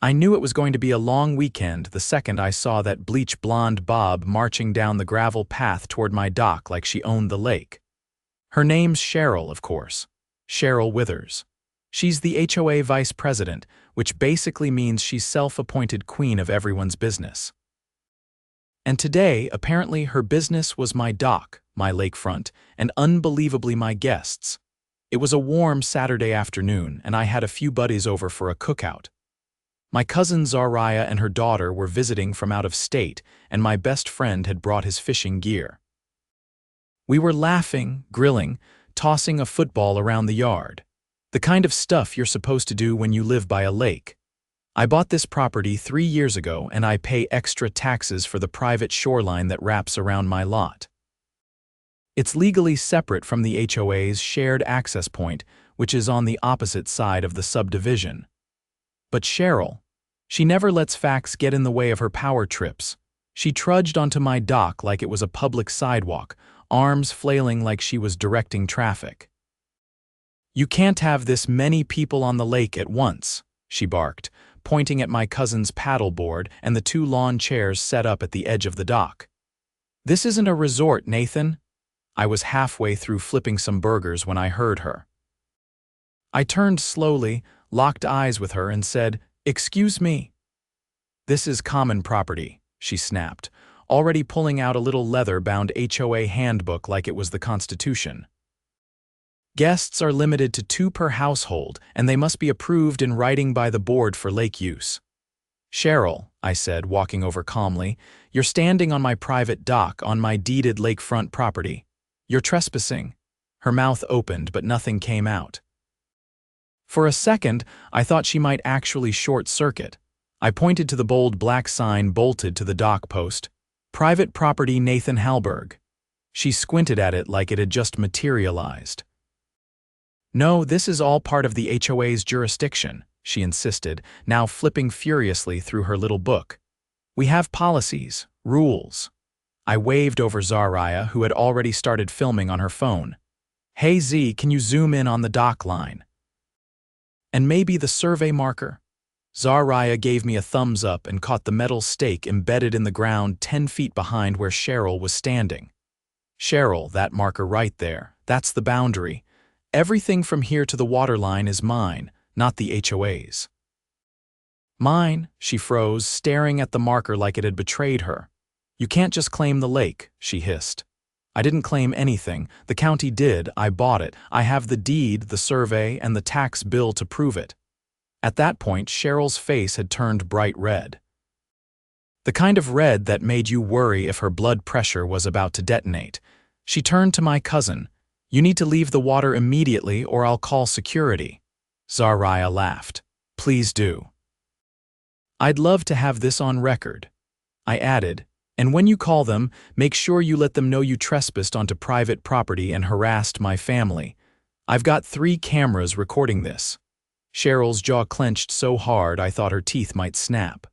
I knew it was going to be a long weekend the second I saw that bleach-blonde Bob marching down the gravel path toward my dock like she owned the lake. Her name's Cheryl, of course. Cheryl Withers. She's the HOA vice president, which basically means she's self-appointed queen of everyone's business. And today, apparently, her business was my dock, my lakefront, and unbelievably my guests. It was a warm Saturday afternoon, and I had a few buddies over for a cookout. My cousin Zariah and her daughter were visiting from out of state, and my best friend had brought his fishing gear. We were laughing, grilling, tossing a football around the yard. The kind of stuff you're supposed to do when you live by a lake. I bought this property 3 years ago, and I pay extra taxes for the private shoreline that wraps around my lot. It's legally separate from the HOA's shared access point, which is on the opposite side of the subdivision. But Cheryl, she never lets facts get in the way of her power trips. She trudged onto my dock like it was a public sidewalk, arms flailing like she was directing traffic. "You can't have this many people on the lake at once," she barked, pointing at my cousin's paddleboard and the 2 lawn chairs set up at the edge of the dock. "This isn't a resort, Nathan." I was halfway through flipping some burgers when I heard her. I turned slowly, locked eyes with her, and said, "Excuse me." "This is common property," she snapped, already pulling out a little leather-bound HOA handbook like it was the Constitution. "Guests are limited to 2 per household, and they must be approved in writing by the board for lake use." "Cheryl," I said, walking over calmly, "you're standing on my private dock on my deeded lakefront property. You're trespassing." Her mouth opened, but nothing came out. For a second, I thought she might actually short-circuit. I pointed to the bold black sign bolted to the dock post. "Private property Nathan Halberg." She squinted at it like it had just materialized. "No, this is all part of the HOA's jurisdiction," she insisted, now flipping furiously through her little book. "We have policies, rules." I waved over Zariah, who had already started filming on her phone. "Hey Z, can you zoom in on the dock line? And maybe the survey marker?" Zariah gave me a thumbs up and caught the metal stake embedded in the ground 10 feet behind where Cheryl was standing. "Cheryl, that marker right there, that's the boundary. Everything from here to the waterline is mine, not the HOA's." "Mine?" She froze, staring at the marker like it had betrayed her. "You can't just claim the lake," she hissed. "I didn't claim anything. The county did. I bought it. I have the deed, the survey, and the tax bill to prove it." At that point, Cheryl's face had turned bright red. The kind of red that made you worry if her blood pressure was about to detonate. She turned to my cousin. "You need to leave the water immediately or I'll call security." Zariah laughed. "Please do." "I'd love to have this on record." I added, "And when you call them, make sure you let them know you trespassed onto private property and harassed my family. I've got 3 cameras recording this." Cheryl's jaw clenched so hard I thought her teeth might snap.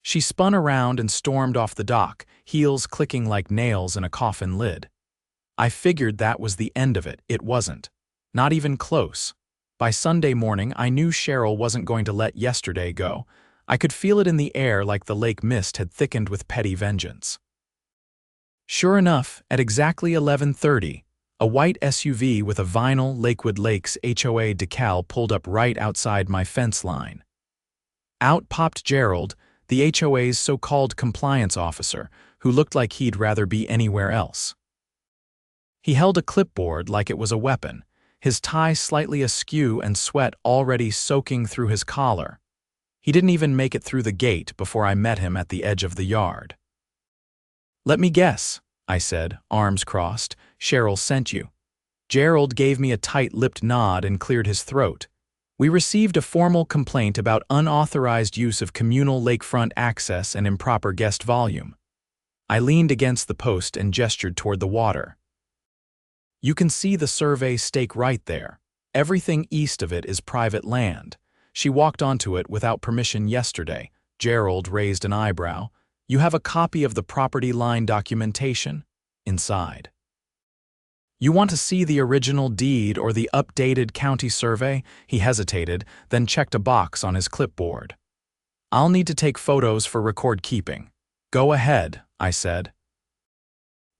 She spun around and stormed off the dock, heels clicking like nails in a coffin lid. I figured that was the end of it. It wasn't. Not even close. By Sunday morning, I knew Cheryl wasn't going to let yesterday go. I could feel it in the air like the lake mist had thickened with petty vengeance. Sure enough, at exactly 11:30, a white SUV with a vinyl Lakewood Lakes HOA decal pulled up right outside my fence line. Out popped Gerald, the HOA's so-called compliance officer, who looked like he'd rather be anywhere else. He held a clipboard like it was a weapon, his tie slightly askew and sweat already soaking through his collar. He didn't even make it through the gate before I met him at the edge of the yard. "Let me guess," I said, arms crossed. "Cheryl sent you." Gerald gave me a tight-lipped nod and cleared his throat. "We received a formal complaint about unauthorized use of communal lakefront access and improper guest volume." I leaned against the post and gestured toward the water. "You can see the survey stake right there. Everything east of it is private land. She walked onto it without permission yesterday." Gerald raised an eyebrow. "You have a copy of the property line documentation?" "Inside." You want to see the original deed or the updated county survey? He hesitated, then checked a box on his clipboard. I'll need to take photos for record keeping. Go ahead, I said.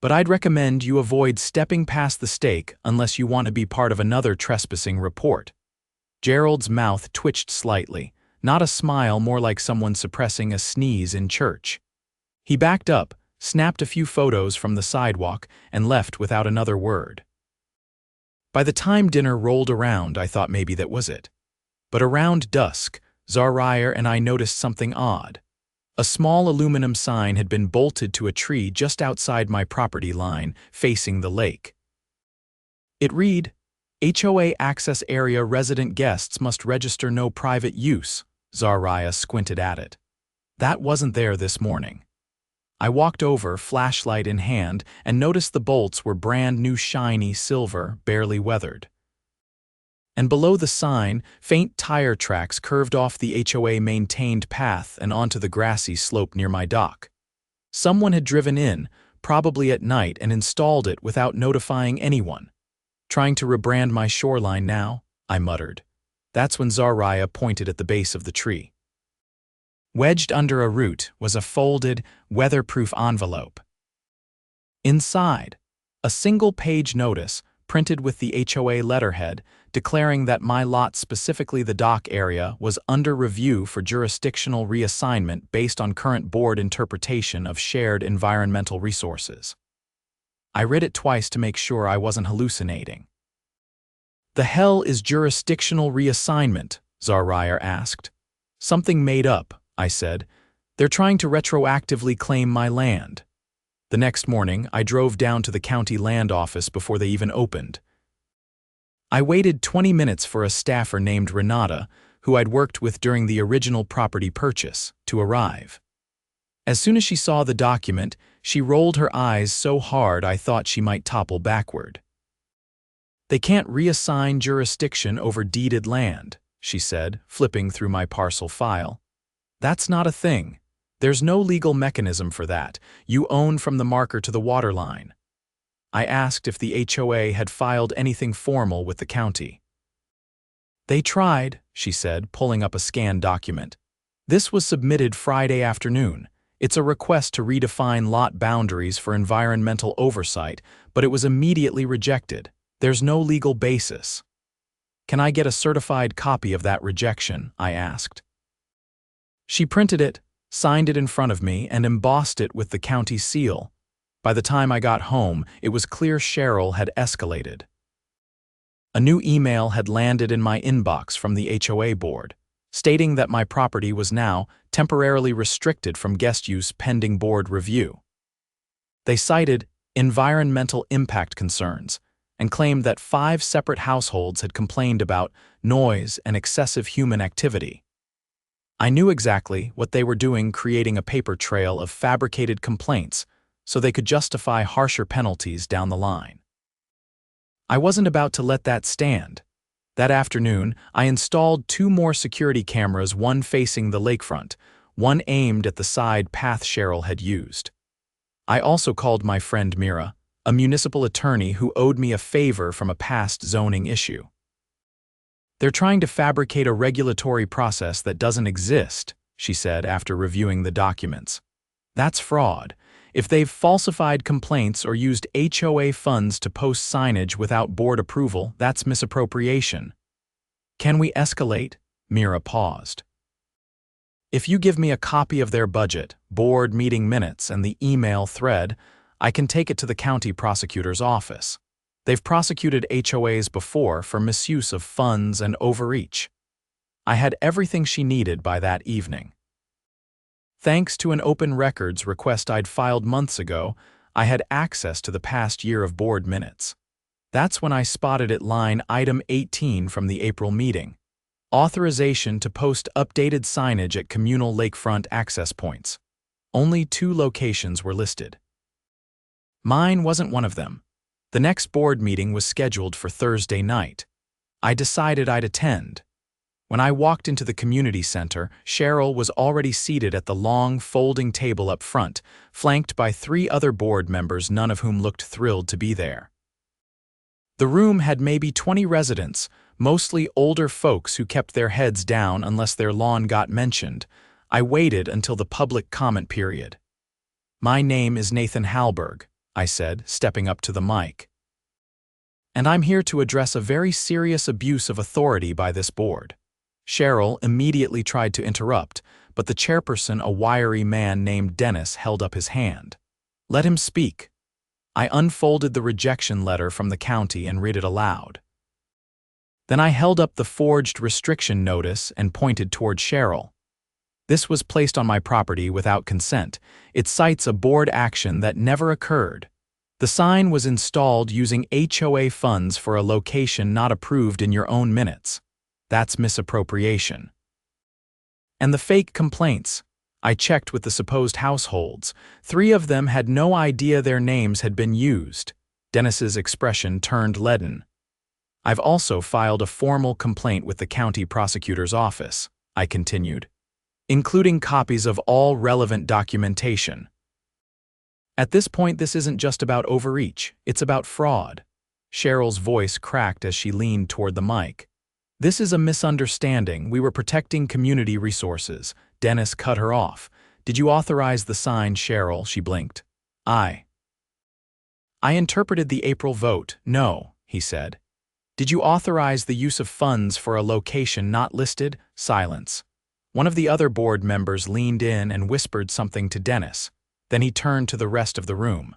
But I'd recommend you avoid stepping past the stake unless you want to be part of another trespassing report. Gerald's mouth twitched slightly, not a smile, more like someone suppressing a sneeze in church. He backed up, snapped a few photos from the sidewalk, and left without another word. By the time dinner rolled around, I thought maybe that was it. But around dusk, Zariah and I noticed something odd. A small aluminum sign had been bolted to a tree just outside my property line, facing the lake. It read, "HOA access area, resident guests must register, no private use." Zariah squinted at it. That wasn't there this morning. I walked over, flashlight in hand, and noticed the bolts were brand new, shiny silver, barely weathered. And below the sign, faint tire tracks curved off the HOA-maintained path and onto the grassy slope near my dock. Someone had driven in, probably at night, and installed it without notifying anyone. Trying to rebrand my shoreline now, I muttered. That's when Zariah pointed at the base of the tree. Wedged under a root was a folded, weatherproof envelope. Inside, a single-page notice, printed with the HOA letterhead, declaring that my lot, specifically the dock area, was under review for jurisdictional reassignment based on current board interpretation of shared environmental resources. I read it twice to make sure I wasn't hallucinating. "The hell is jurisdictional reassignment?" Zariah asked. "Something made up," I said. "They're trying to retroactively claim my land." The next morning, I drove down to the county land office before they even opened. I waited 20 minutes for a staffer named Renata, who I'd worked with during the original property purchase, to arrive. As soon as she saw the document, she rolled her eyes so hard I thought she might topple backward. "They can't reassign jurisdiction over deeded land," she said, flipping through my parcel file. "That's not a thing. There's no legal mechanism for that. You own from the marker to the waterline." I asked if the HOA had filed anything formal with the county. "They tried," she said, pulling up a scanned document. "This was submitted Friday afternoon. It's a request to redefine lot boundaries for environmental oversight, but it was immediately rejected. There's no legal basis." "Can I get a certified copy of that rejection?" I asked. She printed it, signed it in front of me, and embossed it with the county seal. By the time I got home, it was clear Cheryl had escalated. A new email had landed in my inbox from the HOA board, stating that my property was now temporarily restricted from guest use pending board review. They cited environmental impact concerns and claimed that 5 separate households had complained about noise and excessive human activity. I knew exactly what they were doing, creating a paper trail of fabricated complaints so they could justify harsher penalties down the line. I wasn't about to let that stand. That afternoon, I installed 2 more security cameras, one facing the lakefront, one aimed at the side path Cheryl had used. I also called my friend Mira, a municipal attorney who owed me a favor from a past zoning issue. "They're trying to fabricate a regulatory process that doesn't exist," she said after reviewing the documents. "That's fraud. If they've falsified complaints or used HOA funds to post signage without board approval, that's misappropriation." "Can we escalate?" Mira paused. "If you give me a copy of their budget, board meeting minutes, and the email thread, I can take it to the county prosecutor's office. They've prosecuted HOAs before for misuse of funds and overreach." I had everything she needed by that evening. Thanks to an open records request I'd filed months ago, I had access to the past year of board minutes. That's when I spotted it line item 18 from the April meeting. Authorization to post updated signage at communal lakefront access points. Only 2 locations were listed. Mine wasn't one of them. The next board meeting was scheduled for Thursday night. I decided I'd attend. When I walked into the community center, Cheryl was already seated at the long, folding table up front, flanked by 3 other board members, none of whom looked thrilled to be there. The room had maybe 20 residents, mostly older folks who kept their heads down unless their lawn got mentioned. I waited until the public comment period. "My name is Nathan Halberg," I said, stepping up to the mic. "And I'm here to address a very serious abuse of authority by this board." Cheryl immediately tried to interrupt, but the chairperson, a wiry man named Dennis, held up his hand. "Let him speak." I unfolded the rejection letter from the county and read it aloud. Then I held up the forged restriction notice and pointed toward Cheryl. "This was placed on my property without consent. It cites a board action that never occurred. The sign was installed using HOA funds for a location not approved in your own minutes. That's misappropriation." And the fake complaints. I checked with the supposed households. 3 of them had no idea their names had been used. Dennis's expression turned leaden. "I've also filed a formal complaint with the county prosecutor's office," I continued, "including copies of all relevant documentation. At this point, this isn't just about overreach, it's about fraud." Cheryl's voice cracked as she leaned toward the mic. "This is a misunderstanding. We were protecting community resources." Dennis cut her off. "Did you authorize the sign, Cheryl?" She blinked. I interpreted the April vote. "No," he said. "Did you authorize the use of funds for a location not listed?" Silence. One of the other board members leaned in and whispered something to Dennis. Then he turned to the rest of the room.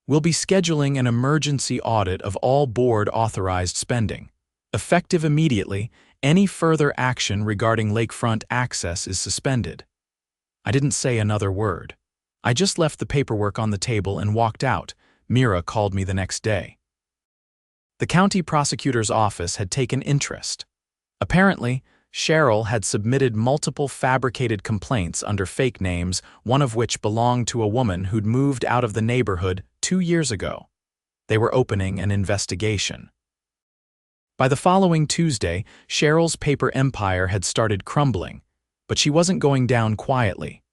"We'll be scheduling an emergency audit of all board-authorized spending. Effective immediately, any further action regarding lakefront access is suspended." I didn't say another word. I just left the paperwork on the table and walked out. Mira called me the next day. The county prosecutor's office had taken interest. Apparently, Cheryl had submitted multiple fabricated complaints under fake names, one of which belonged to a woman who'd moved out of the neighborhood 2 years ago. They were opening an investigation. By the following Tuesday, Cheryl's paper empire had started crumbling, but she wasn't going down quietly.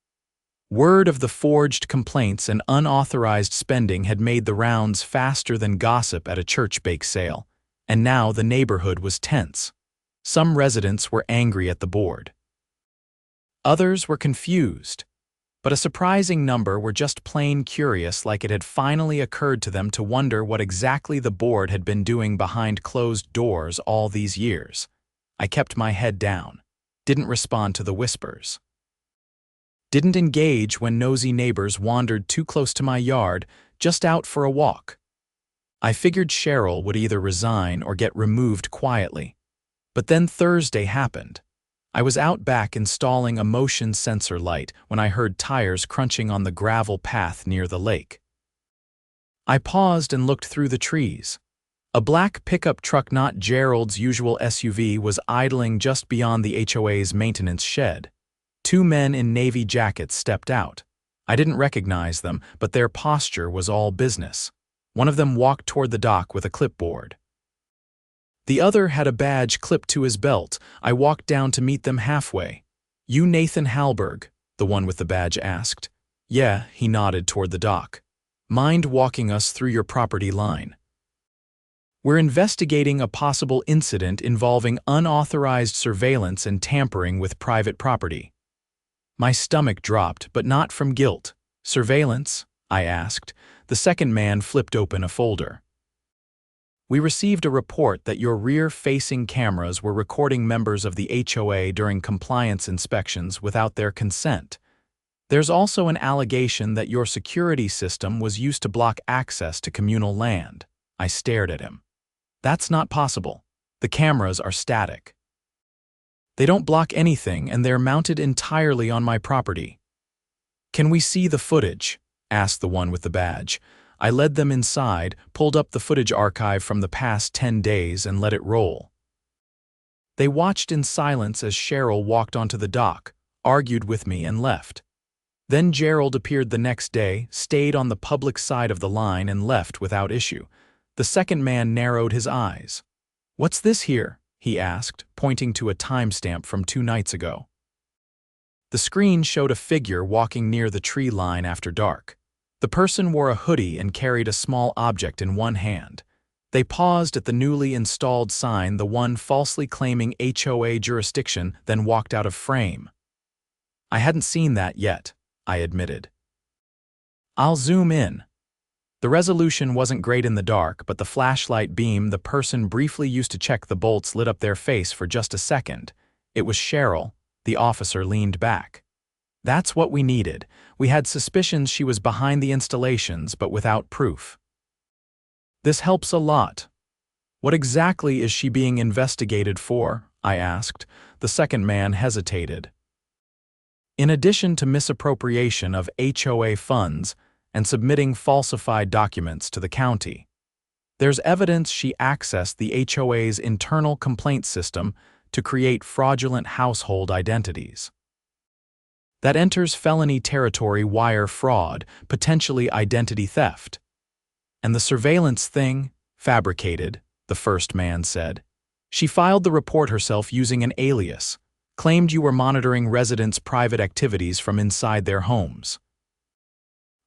Word of the forged complaints and unauthorized spending had made the rounds faster than gossip at a church bake sale, and now the neighborhood was tense. Some residents were angry at the board. Others were confused, but a surprising number were just plain curious, like it had finally occurred to them to wonder what exactly the board had been doing behind closed doors all these years. I kept my head down, didn't respond to the whispers. Didn't engage when nosy neighbors wandered too close to my yard, just out for a walk. I figured Cheryl would either resign or get removed quietly. But then Thursday happened. I was out back installing a motion sensor light when I heard tires crunching on the gravel path near the lake. I paused and looked through the trees. A black pickup truck, not Gerald's usual SUV, was idling just beyond the HOA's maintenance shed. 2 men in navy jackets stepped out. I didn't recognize them, but their posture was all business. One of them walked toward the dock with a clipboard. The other had a badge clipped to his belt. I walked down to meet them halfway. "You Nathan Halberg?" the one with the badge asked. "Yeah," he nodded toward the dock. "Mind walking us through your property line?" "We're investigating a possible incident involving unauthorized surveillance and tampering with private property." My stomach dropped, but not from guilt. "Surveillance?" I asked. The second man flipped open a folder. "We received a report that your rear-facing cameras were recording members of the HOA during compliance inspections without their consent. There's also an allegation that your security system was used to block access to communal land." I stared at him. "That's not possible. The cameras are static." "They don't block anything, and they're mounted entirely on my property." "Can we see the footage?" asked the one with the badge. I led them inside, pulled up the footage archive from the past 10 days, and let it roll. They watched in silence as Cheryl walked onto the dock, argued with me, and left. Then Gerald appeared the next day, stayed on the public side of the line, and left without issue. The second man narrowed his eyes. "What's this here?" he asked, pointing to a timestamp from 2 nights ago. The screen showed a figure walking near the tree line after dark. The person wore a hoodie and carried a small object in one hand. They paused at the newly installed sign, the one falsely claiming HOA jurisdiction, then walked out of frame. I hadn't seen that yet, I admitted. I'll zoom in. The resolution wasn't great in the dark, but the flashlight beam the person briefly used to check the bolts lit up their face for just a second. It was Cheryl. The officer leaned back. That's what we needed. We had suspicions she was behind the installations, but without proof. This helps a lot. What exactly is she being investigated for? I asked. The second man hesitated. In addition to misappropriation of HOA funds and submitting falsified documents to the county, there's evidence she accessed the HOA's internal complaint system to create fraudulent household identities. That enters felony territory: wire fraud, potentially identity theft. And the surveillance thing? Fabricated, the first man said. She filed the report herself using an alias, claimed you were monitoring residents' private activities from inside their homes.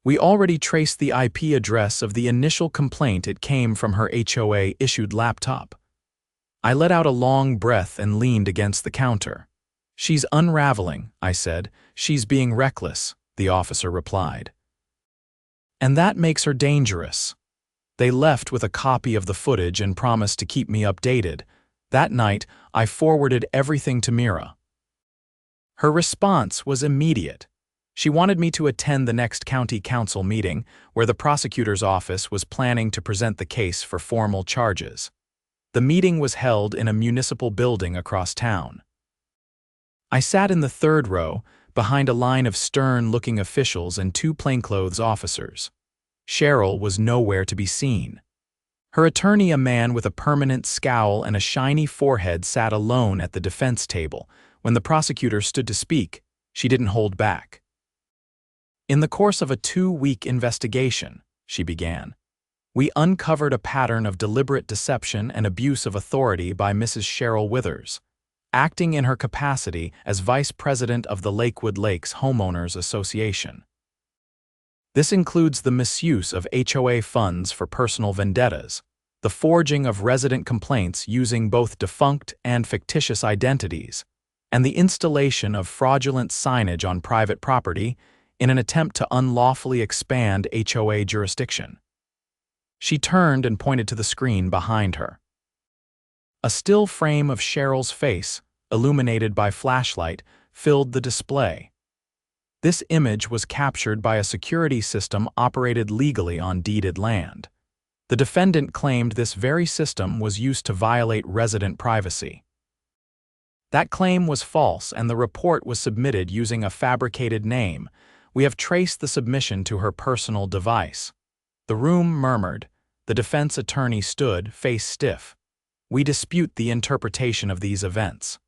We already traced the IP address of the initial complaint. It came from her HOA-issued laptop. I let out a long breath and leaned against the counter. She's unraveling, I said. She's being reckless, the officer replied. And that makes her dangerous. They left with a copy of the footage and promised to keep me updated. That night, I forwarded everything to Mira. Her response was immediate. She wanted me to attend the next county council meeting, where the prosecutor's office was planning to present the case for formal charges. The meeting was held in a municipal building across town. I sat in the third row, behind a line of stern-looking officials and two plainclothes officers. Cheryl was nowhere to be seen. Her attorney, a man with a permanent scowl and a shiny forehead, sat alone at the defense table. When the prosecutor stood to speak, she didn't hold back. In the course of a 2-week investigation, she began, we uncovered a pattern of deliberate deception and abuse of authority by Mrs. Cheryl Withers, acting in her capacity as vice president of the Lakewood Lakes Homeowners Association. This includes the misuse of HOA funds for personal vendettas, the forging of resident complaints using both defunct and fictitious identities, and the installation of fraudulent signage on private property in an attempt to unlawfully expand HOA jurisdiction. She turned and pointed to the screen behind her. A still frame of Cheryl's face, illuminated by flashlight, filled the display. This image was captured by a security system operated legally on deeded land. The defendant claimed this very system was used to violate resident privacy. That claim was false, and the report was submitted using a fabricated name. We have traced the submission to her personal device. The room murmured. The defense attorney stood, face stiff. We dispute the interpretation of these events.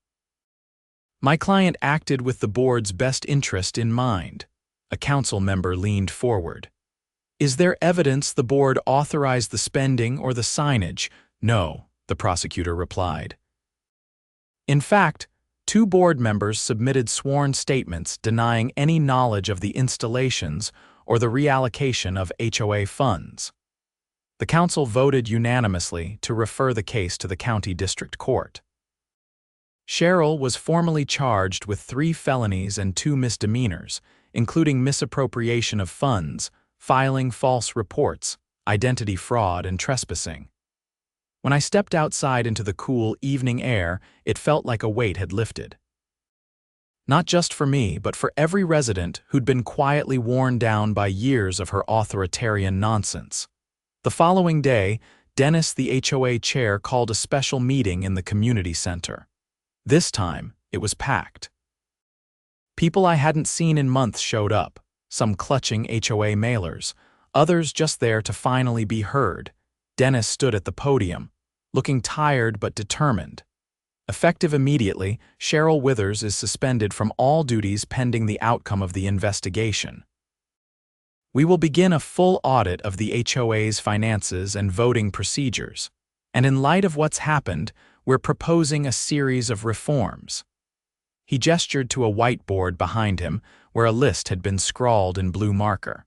My client acted with the board's best interest in mind. A council member leaned forward. Is there evidence the board authorized the spending or the signage? No, the prosecutor replied. In fact, 2 board members submitted sworn statements denying any knowledge of the installations or the reallocation of HOA funds. The council voted unanimously to refer the case to the county district court. Cheryl was formally charged with 3 felonies and 2 misdemeanors, including misappropriation of funds, filing false reports, identity fraud, and trespassing. When I stepped outside into the cool evening air, it felt like a weight had lifted. Not just for me, but for every resident who'd been quietly worn down by years of her authoritarian nonsense. The following day, Dennis, the HOA chair, called a special meeting in the community center. This time, it was packed. People I hadn't seen in months showed up, some clutching HOA mailers, others just there to finally be heard. Dennis stood at the podium, looking tired but determined. Effective immediately, Cheryl Withers is suspended from all duties pending the outcome of the investigation. We will begin a full audit of the HOA's finances and voting procedures, and in light of what's happened, we're proposing a series of reforms. He gestured to a whiteboard behind him where a list had been scrawled in blue marker.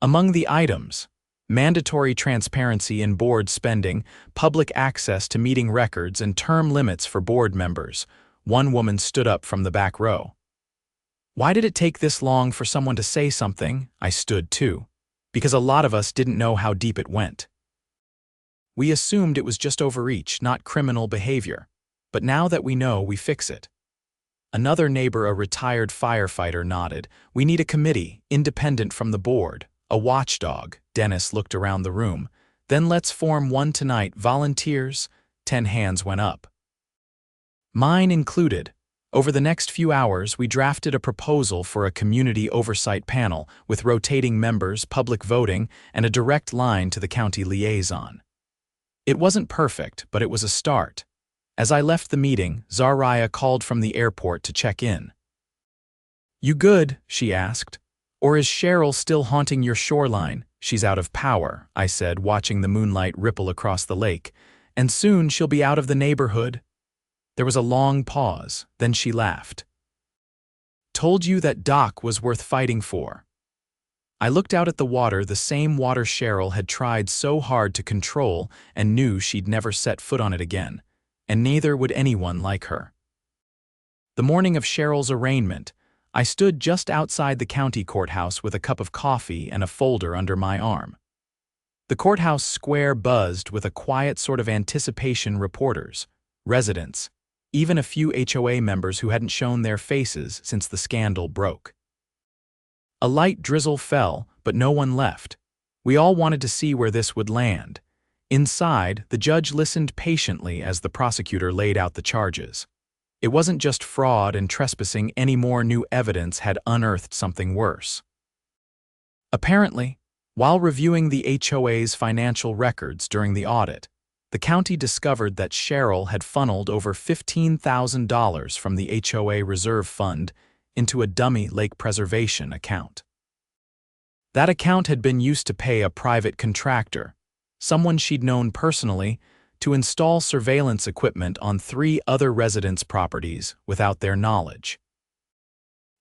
Among the items, mandatory transparency in board spending, public access to meeting records, and term limits for board members. One woman stood up from the back row. Why did it take this long for someone to say something? I stood too. Because a lot of us didn't know how deep it went. We assumed it was just overreach, not criminal behavior. But now that we know, we fix it. Another neighbor, a retired firefighter, nodded. We need a committee, independent from the board. A watchdog. Dennis looked around the room. Then let's form one tonight. Volunteers? 10 hands went up. Mine included. Over the next few hours, we drafted a proposal for a community oversight panel with rotating members, public voting, and a direct line to the county liaison. It wasn't perfect, but it was a start. As I left the meeting, Zariah called from the airport to check in. "You good?" she asked. "Or is Cheryl still haunting your shoreline?" "She's out of power," I said, watching the moonlight ripple across the lake. "And soon she'll be out of the neighborhood." There was a long pause, then she laughed. "Told you that dock was worth fighting for." I looked out at the water, the same water Cheryl had tried so hard to control, and knew she'd never set foot on it again, and neither would anyone like her. The morning of Cheryl's arraignment, I stood just outside the county courthouse with a cup of coffee and a folder under my arm. The courthouse square buzzed with a quiet sort of anticipation. Reporters, residents, even a few HOA members who hadn't shown their faces since the scandal broke. A light drizzle fell, but no one left. We all wanted to see where this would land. Inside, the judge listened patiently as the prosecutor laid out the charges. It wasn't just fraud and trespassing anymore. New evidence had unearthed something worse. Apparently, while reviewing the HOA's financial records during the audit, the county discovered that Cheryl had funneled over $15,000 from the HOA reserve fund into a dummy lake preservation account. That account had been used to pay a private contractor, someone she'd known personally, to install surveillance equipment on 3 other residents' properties without their knowledge.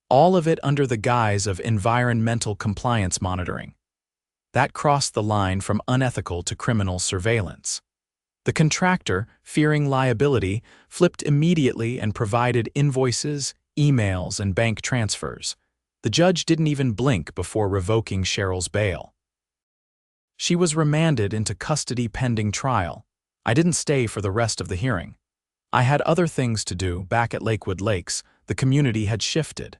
All of it under the guise of environmental compliance monitoring. That crossed the line from unethical to criminal surveillance. The contractor, fearing liability, flipped immediately and provided invoices, emails, and bank transfers. The judge didn't even blink before revoking Cheryl's bail. She was remanded into custody pending trial. I didn't stay for the rest of the hearing. I had other things to do. Back at Lakewood Lakes, the community had shifted.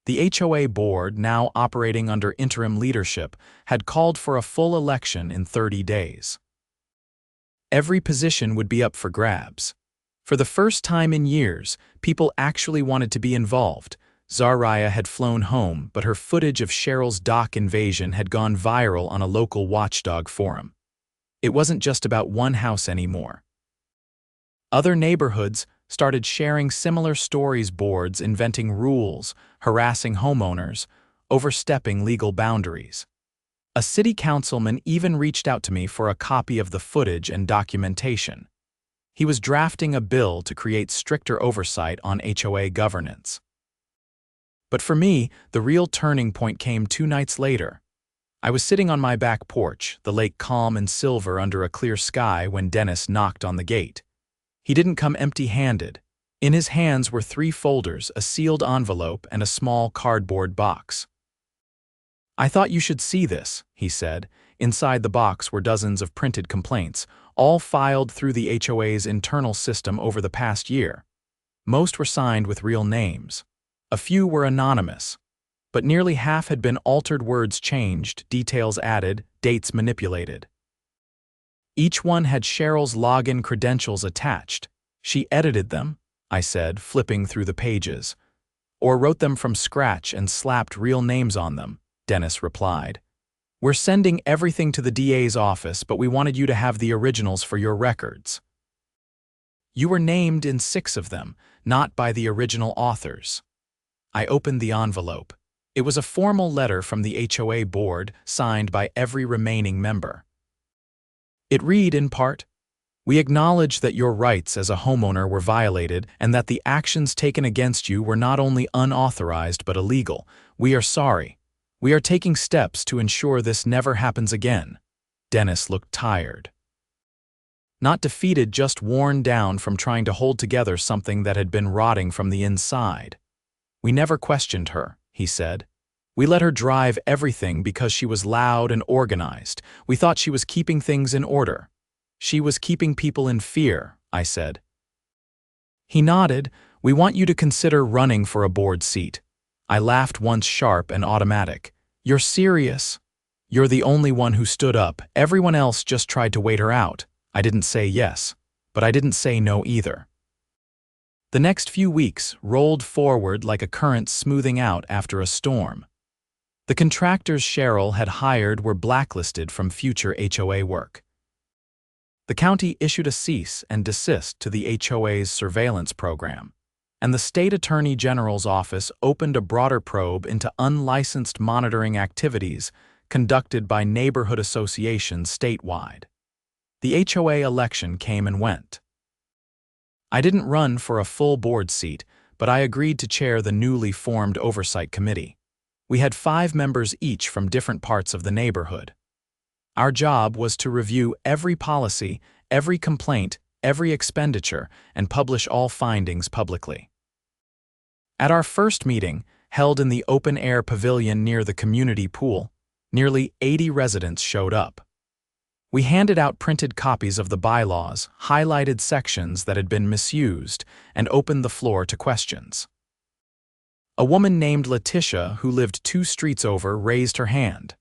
The HOA board, now operating under interim leadership, had called for a full election in 30 days. Every position would be up for grabs. For the first time in years, people actually wanted to be involved. Zariah had flown home, but her footage of Cheryl's dock invasion had gone viral on a local watchdog forum. It wasn't just about one house anymore. Other neighborhoods started sharing similar stories, boards inventing rules, harassing homeowners, overstepping legal boundaries. A city councilman even reached out to me for a copy of the footage and documentation. He was drafting a bill to create stricter oversight on HOA governance. But for me, the real turning point came 2 nights later. I was sitting on my back porch, the lake calm and silver under a clear sky, when Dennis knocked on the gate. He didn't come empty-handed. In his hands were 3 folders, a sealed envelope, and a small cardboard box. "I thought you should see this," he said. Inside the box were dozens of printed complaints, all filed through the HOA's internal system over the past year. Most were signed with real names. A few were anonymous, but nearly half had been altered, words changed, details added, dates manipulated. Each one had Cheryl's login credentials attached. "She edited them," I said, flipping through the pages. "Or wrote them from scratch and slapped real names on them," Dennis replied. "We're sending everything to the DA's office, but we wanted you to have the originals for your records. You were named in 6 of them, not by the original authors." I opened the envelope. It was a formal letter from the HOA board, signed by every remaining member. It read in part, "We acknowledge that your rights as a homeowner were violated and that the actions taken against you were not only unauthorized but illegal. We are sorry. We are taking steps to ensure this never happens again." Dennis looked tired. Not defeated, just worn down from trying to hold together something that had been rotting from the inside. We never questioned her, he said. We let her drive everything because she was loud and organized. We thought she was keeping things in order. She was keeping people in fear, I said. He nodded. We want you to consider running for a board seat. I laughed once, sharp and automatic. You're serious? You're the only one who stood up. Everyone else just tried to wait her out. I didn't say yes, but I didn't say no either. The next few weeks rolled forward like a current smoothing out after a storm. The contractors Cheryl had hired were blacklisted from future HOA work. The county issued a cease and desist to the HOA's surveillance program, and the state attorney general's office opened a broader probe into unlicensed monitoring activities conducted by neighborhood associations statewide. The HOA election came and went. I didn't run for a full board seat, but I agreed to chair the newly formed oversight committee. We had 5 members each from different parts of the neighborhood. Our job was to review every policy, every complaint, every expenditure, and publish all findings publicly. At our first meeting, held in the open-air pavilion near the community pool, nearly 80 residents showed up. We handed out printed copies of the bylaws, highlighted sections that had been misused, and opened the floor to questions. A woman named Letitia, who lived 2 streets over, raised her hand.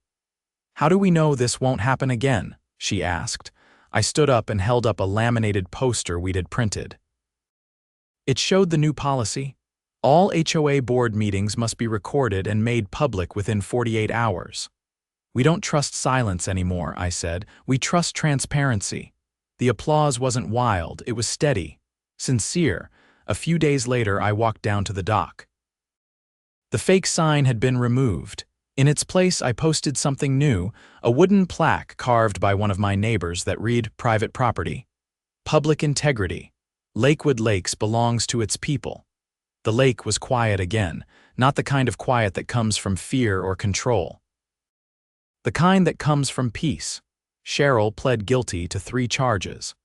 "How do we know this won't happen again?" she asked. I stood up and held up a laminated poster we'd had printed. It showed the new policy. All HOA board meetings must be recorded and made public within 48 hours. "We don't trust silence anymore," I said. "We trust transparency." The applause wasn't wild, it was steady, sincere. A few days later, I walked down to the dock. The fake sign had been removed. In its place, I posted something new, a wooden plaque carved by one of my neighbors that read, "Private property. Public integrity. Lakewood Lakes belongs to its people." The lake was quiet again, not the kind of quiet that comes from fear or control. The kind that comes from peace. Cheryl pled guilty to 3 charges.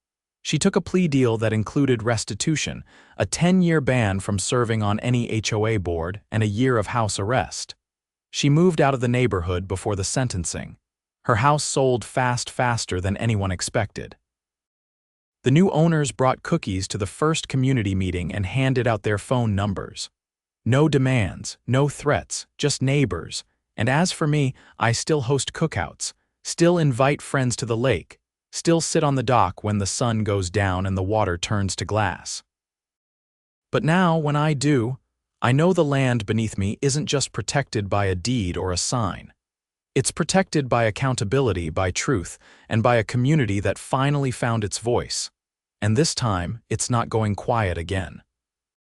She took a plea deal that included restitution, a 10-year ban from serving on any HOA board, and a year of house arrest. She moved out of the neighborhood before the sentencing. Her house sold faster than anyone expected. The new owners brought cookies to the first community meeting and handed out their phone numbers. No demands, no threats, just neighbors. And as for me, I still host cookouts, still invite friends to the lake, still sit on the dock when the sun goes down and the water turns to glass. But now, when I do, I know the land beneath me isn't just protected by a deed or a sign. It's protected by accountability, by truth, and by a community that finally found its voice. And this time, it's not going quiet again.